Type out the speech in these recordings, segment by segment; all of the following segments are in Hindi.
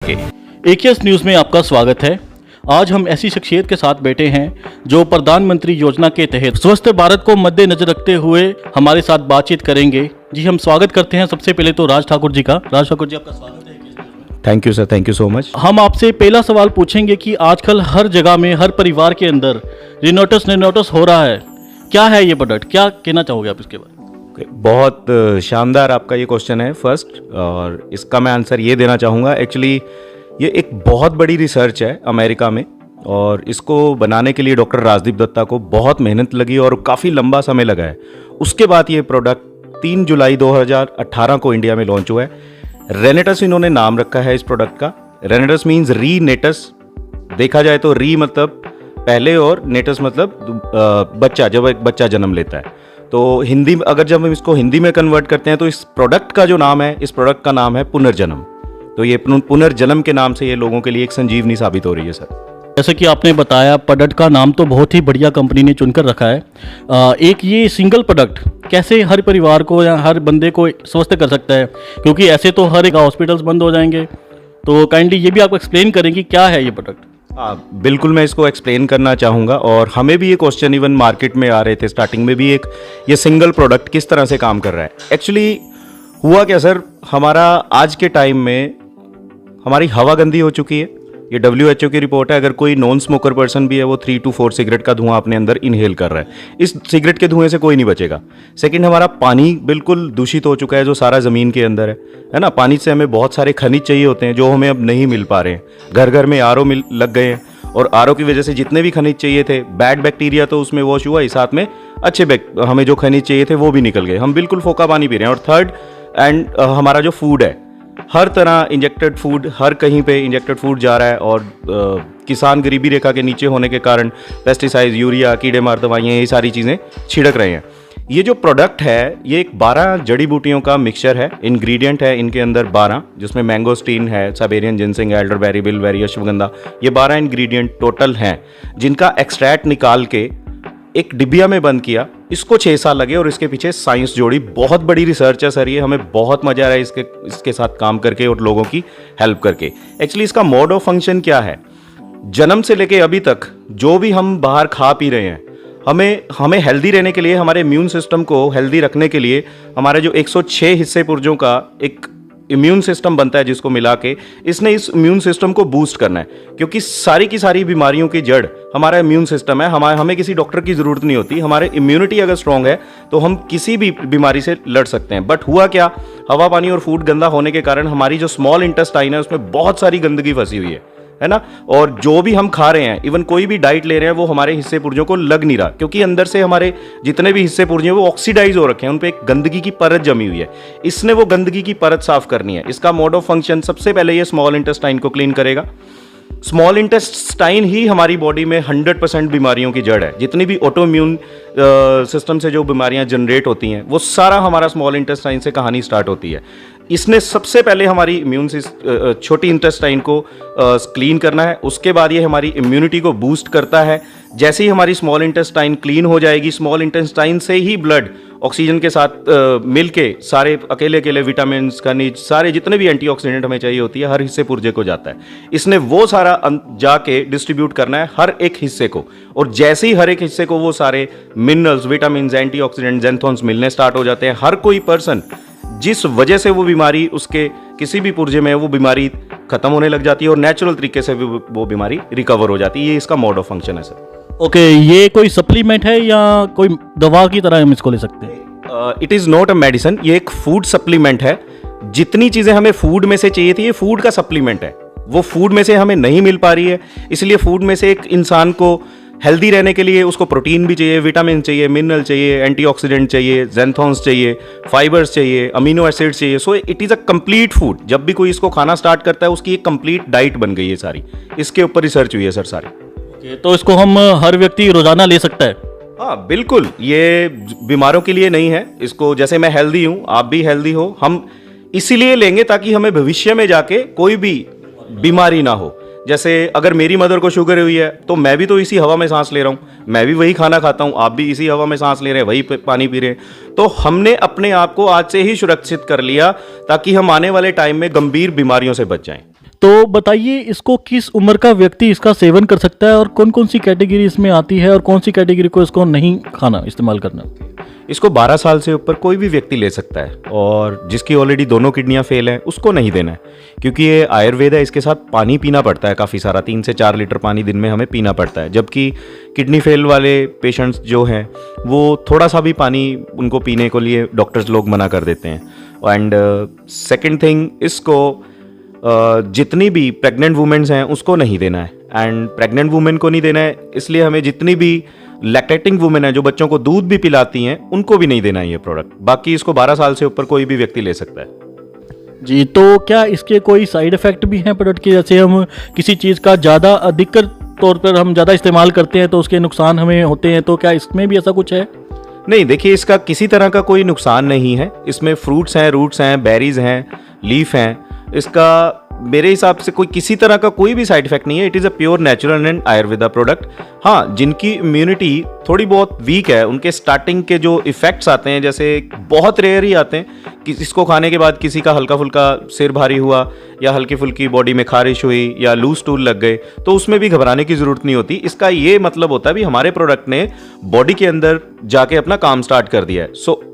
करके। AKS न्यूज़ में आपका स्वागत है। आज हम ऐसी शख्सियत के साथ बैठे हैं जो प्रधानमंत्री योजना के तहत स्वस्थ भारत को मद्देनजर रखते हुए हमारे साथ बातचीत करेंगे। जी, हम स्वागत करते हैं सबसे पहले तो राज ठाकुर जी का। राज ठाकुर जी, आपका स्वागत है। Thank you sir, thank you so much. हम आपसे पहला सवाल पूछेंगे कि आजकल हर जगह में, हर परिवार के अंदर रिनोटस हो रहा है। क्या है ये प्रोडक्ट, क्या कहना चाहोगे आप इसके बारे में? बहुत शानदार आपका ये क्वेश्चन है फर्स्ट, और इसका मैं आंसर ये देना चाहूँगा। एक्चुअली ये एक बहुत बड़ी रिसर्च है अमेरिका में, और इसको बनाने के लिए डॉक्टर राजदीप दत्ता को बहुत मेहनत लगी और काफ़ी लंबा समय लगा है। उसके बाद ये प्रोडक्ट 3 जुलाई 2018 को इंडिया में लॉन्च हुआ है। रेनेटस इन्होंने नाम रखा है इस प्रोडक्ट का। रेनेटस मीन्स रीनेटस। देखा जाए तो री मतलब पहले और नेटस मतलब बच्चा, जब एक बच्चा जन्म लेता है। तो हिंदी, अगर जब हम इसको हिंदी में कन्वर्ट करते हैं तो इस प्रोडक्ट का जो नाम है, इस प्रोडक्ट का नाम है पुनर्जन्म। तो ये पुनर्जन्म के नाम से ये लोगों के लिए एक संजीवनी साबित हो रही है सर। जैसे कि आपने बताया, प्रोडक्ट का नाम तो बहुत ही बढ़िया कंपनी ने चुनकर रखा है। एक ये सिंगल प्रोडक्ट कैसे हर परिवार को या हर बंदे को स्वस्थ कर सकता है, क्योंकि ऐसे तो हर एक हॉस्पिटल्स बंद हो जाएंगे। तो काइंडली ये भी आपको एक्सप्लेन करेंगे क्या है ये प्रोडक्ट? हाँ, बिल्कुल, मैं इसको एक्सप्लेन करना चाहूँगा। और हमें भी ये क्वेश्चन इवन मार्केट में आ रहे थे स्टार्टिंग में भी, ये सिंगल प्रोडक्ट किस तरह से काम कर रहा है। एक्चुअली हुआ क्या सर, हमारा आज के टाइम में हमारी हवा गंदी हो चुकी है। ये WHO की रिपोर्ट है। अगर कोई नॉन स्मोकर पर्सन भी है, वो 3 to 4 सिगरेट का धुआं अपने अंदर इनहेल कर रहा है। इस सिगरेट के धुएं से कोई नहीं बचेगा। सेकंड, हमारा पानी बिल्कुल दूषित हो चुका है, जो सारा ज़मीन के अंदर है ना। पानी से हमें बहुत सारे खनिज चाहिए होते हैं, जो हमें अब नहीं मिल पा रहे हैं। घर घर में RO लग गए हैं, और RO की वजह से जितने भी खनिज चाहिए थे, बैड बैक्टीरिया तो उसमें वॉश हुआ ही, साथ में अच्छे हमें जो खनिज चाहिए थे वो भी निकल गए। हम बिल्कुल फोका पानी पी रहे हैं। और थर्ड हमारा जो फूड है, हर तरह इंजेक्टेड फूड, हर कहीं पे इंजेक्टेड फूड जा रहा है। और किसान गरीबी रेखा के नीचे होने के कारण पेस्टिसाइड, यूरिया, कीड़े मार दवाइयाँ, ये सारी चीज़ें छिड़क रहे हैं। ये जो प्रोडक्ट है, ये एक 12 जड़ी बूटियों का मिक्सचर है। इंग्रेडिएंट है इनके अंदर 12, जिसमें मैंगोस्टीन है, Siberian ginseng, elderberry, bilberry, ashwagandha. ये 12 इंग्रेडिएंट टोटल हैं, जिनका एक्सट्रैक्ट निकाल के एक डिबिया में बंद किया। इसको 6 साल लगे, और इसके पीछे साइंस जोड़ी। बहुत बड़ी रिसर्च है सर ये। हमें बहुत मजा आ रहा है इसके साथ काम करके और लोगों की हेल्प करके। एक्चुअली इसका मोड ऑफ फंक्शन क्या है, जन्म से लेके अभी तक जो भी हम बाहर खा पी रहे हैं, हमें हेल्दी रहने के लिए, हमारे इम्यून सिस्टम को हेल्दी रखने के लिए, हमारे जो 106 हिस्से पुर्जों का एक इम्यून सिस्टम बनता है, जिसको मिला के इसने इस इम्यून सिस्टम को बूस्ट करना है। क्योंकि सारी की सारी बीमारियों की जड़ हमारा इम्यून सिस्टम है। हमें किसी डॉक्टर की ज़रूरत नहीं होती। हमारे इम्यूनिटी अगर स्ट्रांग है तो हम किसी भी बीमारी से लड़ सकते हैं। बट हुआ क्या, हवा, पानी और फूड गंदा होने के कारण हमारी जो स्मॉल इंटेस्टाइन है, उसमें बहुत सारी गंदगी फंसी हुई है ना। और जो भी हम खा रहे हैं, इवन कोई भी डाइट ले रहे हैं, वो हमारे हिस्से पुर्जों को लग नहीं रहा, क्योंकि अंदर से हमारे जितने भी हिस्से पुर्जे हैं वो ऑक्सीडाइज हो रखे हैं। उन पे एक गंदगी की परत जमी हुई है। इसने वो गंदगी की परत साफ करनी है। इसका मोड ऑफ फंक्शन, सबसे पहले ये स्मॉल इंटेस्टाइन को क्लीन करेगा। स्मॉल इंटेस्टाइन ही हमारी बॉडी में 100% बीमारियों की जड़ है। जितनी भी ऑटो इम्यून सिस्टम से जो बीमारियां जनरेट होती हैं, वो सारा हमारा स्मॉल इंटेस्टाइन से कहानी स्टार्ट होती है। इसने सबसे पहले हमारी इम्यून छोटी इंटेस्टाइन को क्लीन करना है। उसके बाद ये हमारी इम्यूनिटी को बूस्ट करता है। जैसे ही हमारी स्मॉल इंटेस्टाइन क्लीन हो जाएगी, स्मॉल इंटेस्टाइन से ही ब्लड ऑक्सीजन के साथ मिलके सारे अकेले विटामिन, खनिज, सारे जितने भी एंटीऑक्सीडेंट हमें चाहिए होती है, हर हिस्से पुर्जे को जाता है। इसने वो सारा जाके डिस्ट्रीब्यूट करना है हर एक हिस्से को। और जैसे ही हर एक हिस्से को वो सारे मिनरल्स, विटामिन, एंटीऑक्सीडेंट, ज़ैंथोन्स मिलने स्टार्ट हो जाते हैं, हर कोई पर्सन जिस वजह से वो बीमारी उसके किसी भी पुर्जे में है, वो बीमारी खत्म होने लग जाती है, और नेचुरल तरीके से वो बीमारी रिकवर हो जाती है। ये इसका मोड ऑफ फंक्शन है सर। ओके, ये कोई सप्लीमेंट है या कोई दवा की तरह हम इसको ले सकते हैं? It is not a medicine. ये एक फूड सप्लीमेंट है। जितनी चीज़ें हमें फूड में से चाहिए थी, ये फूड का सप्लीमेंट है। वो फूड में से हमें नहीं मिल पा रही है, इसलिए फूड में से एक इंसान को हेल्दी रहने के लिए उसको प्रोटीन भी चाहिए, विटामिन चाहिए, मिनरल चाहिए, एंटीऑक्सीडेंट चाहिए, ज़ैंथोन्स चाहिए, फाइबर्स चाहिए, अमीनो एसिड्स चाहिए। So it is a complete food. जब भी कोई इसको खाना स्टार्ट करता है, उसकी एक कंप्लीट डाइट बन गई है सारी। इसके ऊपर रिसर्च हुई है सर सारी। तो इसको हम हर व्यक्ति रोजाना ले सकता है? हाँ बिल्कुल, ये बीमारों के लिए नहीं है। इसको, जैसे मैं हेल्दी हूँ, आप भी हेल्दी हो, हम इसीलिए लेंगे ताकि हमें भविष्य में जाके कोई भी बीमारी ना हो। जैसे अगर मेरी मदर को शुगर हुई है, तो मैं भी तो इसी हवा में सांस ले रहा हूँ, मैं भी वही खाना खाता हूँ, आप भी इसी हवा में सांस ले रहे हैं, वही पानी पी रहे हैं। तो हमने अपने आप को आज से ही सुरक्षित कर लिया ताकि हम आने वाले टाइम में गंभीर बीमारियों से बच जाएं। तो बताइए इसको किस उम्र का व्यक्ति इसका सेवन कर सकता है और कौन कौन सी कैटेगरी इसमें आती है और कौन सी कैटेगरी को इसको नहीं खाना इस्तेमाल करना? इसको 12 साल से ऊपर कोई भी व्यक्ति ले सकता है और जिसकी ऑलरेडी दोनों किडनियां फेल हैं उसको नहीं देना है, क्योंकि ये आयुर्वेद है, इसके साथ पानी पीना पड़ता है काफ़ी सारा, 3 से 4 लीटर पानी दिन में हमें पीना पड़ता है। जबकि किडनी फेल वाले पेशेंट्स जो हैं वो थोड़ा सा भी पानी उनको पीने को लिए डॉक्टर्स लोग मना कर देते हैं। एंड सेकेंड थिंग, इसको जितनी भी प्रेग्नेंट वुमेन्स हैं उसको नहीं देना है। एंड प्रेग्नेंट वुमेन को नहीं देना है इसलिए हमें जितनी भी लैक्टेटिंग वुमेन है जो बच्चों को दूध भी पिलाती हैं उनको भी नहीं देना है ये प्रोडक्ट। बाकी इसको 12 साल से ऊपर कोई भी व्यक्ति ले सकता है। जी, तो क्या इसके कोई साइड इफ़ेक्ट भी हैं प्रोडक्ट के? जैसे हम किसी चीज़ का ज़्यादा अधिकतर तौर पर हम ज़्यादा इस्तेमाल करते हैं तो उसके नुकसान हमें होते हैं, तो क्या इसमें भी ऐसा कुछ है? नहीं, देखिए इसका किसी तरह का कोई नुकसान नहीं है। इसमें फ्रूट्स हैं, रूट्स हैं, बेरीज हैं, लीफ हैं। इसका मेरे हिसाब से कोई किसी तरह का कोई भी साइड इफेक्ट नहीं है। It is a pure natural and Ayurveda product. हाँ, जिनकी इम्यूनिटी थोड़ी बहुत वीक है उनके स्टार्टिंग के जो इफेक्ट्स आते हैं, जैसे बहुत रेयर ही आते हैं कि इसको खाने के बाद किसी का हल्का फुल्का सिर भारी हुआ या हल्की फुल्की बॉडी में खारिश हुई या लूज टूल लग गए, तो उसमें भी घबराने की ज़रूरत नहीं होती। इसका ये मतलब होता है भी हमारे प्रोडक्ट ने बॉडी के अंदर जाके अपना काम स्टार्ट कर दिया है। सो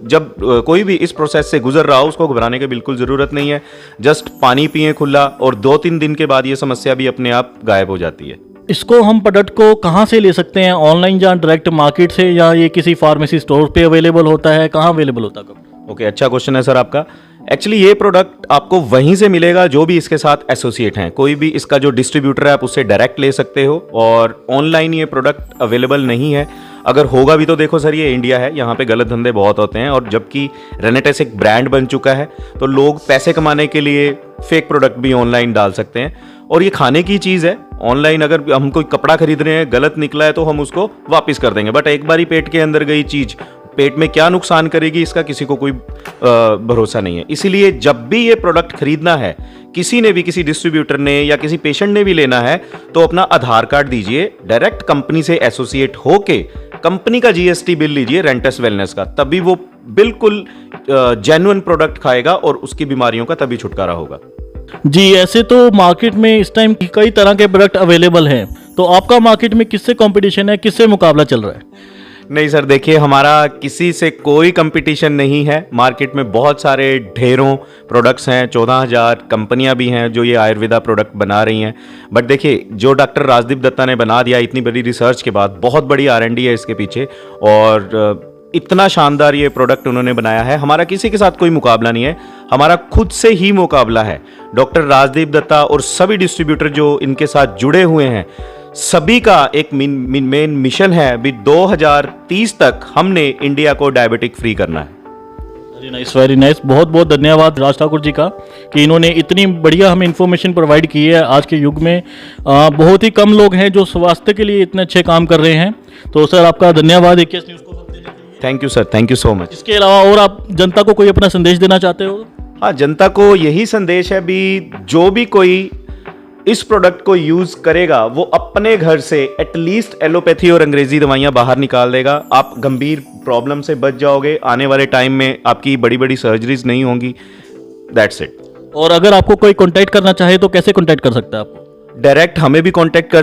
जब कोई भी इस प्रोसेस से गुजर रहा हो उसको घबराने की बिल्कुल ज़रूरत नहीं है। जस्ट पानी पिए खुला और 2-3 दिन के बाद ये समस्या भी अपने आप गायब हो जाती है। इसको हम प्रोडक्ट को कहाँ से ले सकते हैं? ऑनलाइन या डायरेक्ट मार्केट से, या ये किसी फार्मेसी स्टोर पे अवेलेबल होता है? कहाँ अवेलेबल होता है? ओके, अच्छा क्वेश्चन है सर आपका। एक्चुअली ये प्रोडक्ट आपको वहीं से मिलेगा जो भी इसके साथ एसोसिएट हैं। कोई भी इसका जो डिस्ट्रीब्यूटर है आप उससे डायरेक्ट ले सकते हो और ऑनलाइन ये प्रोडक्ट अवेलेबल नहीं है। अगर होगा भी तो देखो सर, ये इंडिया है, यहाँ पे गलत धंधे बहुत होते हैं। और जबकि रेनेटेस एक ब्रांड बन चुका है तो लोग पैसे कमाने के लिए फेक प्रोडक्ट भी ऑनलाइन डाल सकते हैं। और ये खाने की चीज़ है। ऑनलाइन अगर हम कोई कपड़ा खरीद रहे हैं, गलत निकला है तो हम उसको वापस कर देंगे, बट एक बार ही पेट के अंदर गई चीज़ पेट में क्या नुकसान करेगी इसका किसी को कोई भरोसा नहीं है। इसीलिए जब भी ये प्रोडक्ट खरीदना है, किसी ने भी, किसी डिस्ट्रीब्यूटर ने या किसी पेशेंट ने भी लेना है, तो अपना आधार कार्ड दीजिए, डायरेक्ट कंपनी से एसोसिएट होके कंपनी का जीएसटी बिल लीजिए रेंटस वेलनेस का, तभी वो बिल्कुल जेन्युइन प्रोडक्ट खाएगा और उसकी बीमारियों का तभी छुटकारा होगा। जी, ऐसे तो मार्केट में इस टाइम कई तरह के प्रोडक्ट अवेलेबल हैं, तो आपका मार्केट में किससे कंपटीशन है, किससे मुकाबला चल रहा है? नहीं सर, देखिए हमारा किसी से कोई कंपटीशन नहीं है। मार्केट में बहुत सारे ढेरों प्रोडक्ट्स हैं, 14,000 कंपनियां भी हैं जो ये आयुर्वेदा प्रोडक्ट बना रही हैं। बट देखिए जो डॉक्टर राजदीप दत्ता ने बना दिया इतनी बड़ी रिसर्च के बाद, बहुत बड़ी R&D है इसके पीछे और इतना शानदार ये प्रोडक्ट उन्होंने बनाया है। हमारा किसी के साथ कोई मुकाबला नहीं है, हमारा खुद से ही मुकाबला है। डॉक्टर राजदीप दत्ता और सभी डिस्ट्रीब्यूटर जो इनके साथ जुड़े हुए हैं, सभी का एक मेन मिशन है भी 2030 तक हमने इंडिया को डायबिटिक फ्री करना है। Very nice, very nice. बहुत बहुत धन्यवाद राज ठाकुर जी का कि इन्होंने इतनी बढ़िया हमें इन्फॉर्मेशन प्रोवाइड की है। आज के युग में बहुत ही कम लोग हैं जो स्वास्थ्य के लिए इतने अच्छे काम कर रहे हैं। तो सर आपका धन्यवाद AKS न्यूज़ को वक्त देने के लिए। Thank you sir, thank you so much. इसके अलावा और आप जनता को कोई अपना संदेश देना चाहते हो? हाँ, जनता को यही संदेश है भी जो भी कोई इस प्रोडक्ट को यूज करेगा वो अपने घर से एटलीस्ट एलोपैथी और अंग्रेजी दवाइयां बाहर निकाल देगा। आप गंभीर प्रॉब्लम से बच जाओगे। आने वाले टाइम में आपकी बड़ी बड़ी सर्जरीज नहीं होंगी। That's it. और अगर आपको कोई कांटेक्ट करना चाहे तो कैसे कांटेक्ट कर सकता है आपको? डायरेक्ट हमें भी कांटेक्ट कर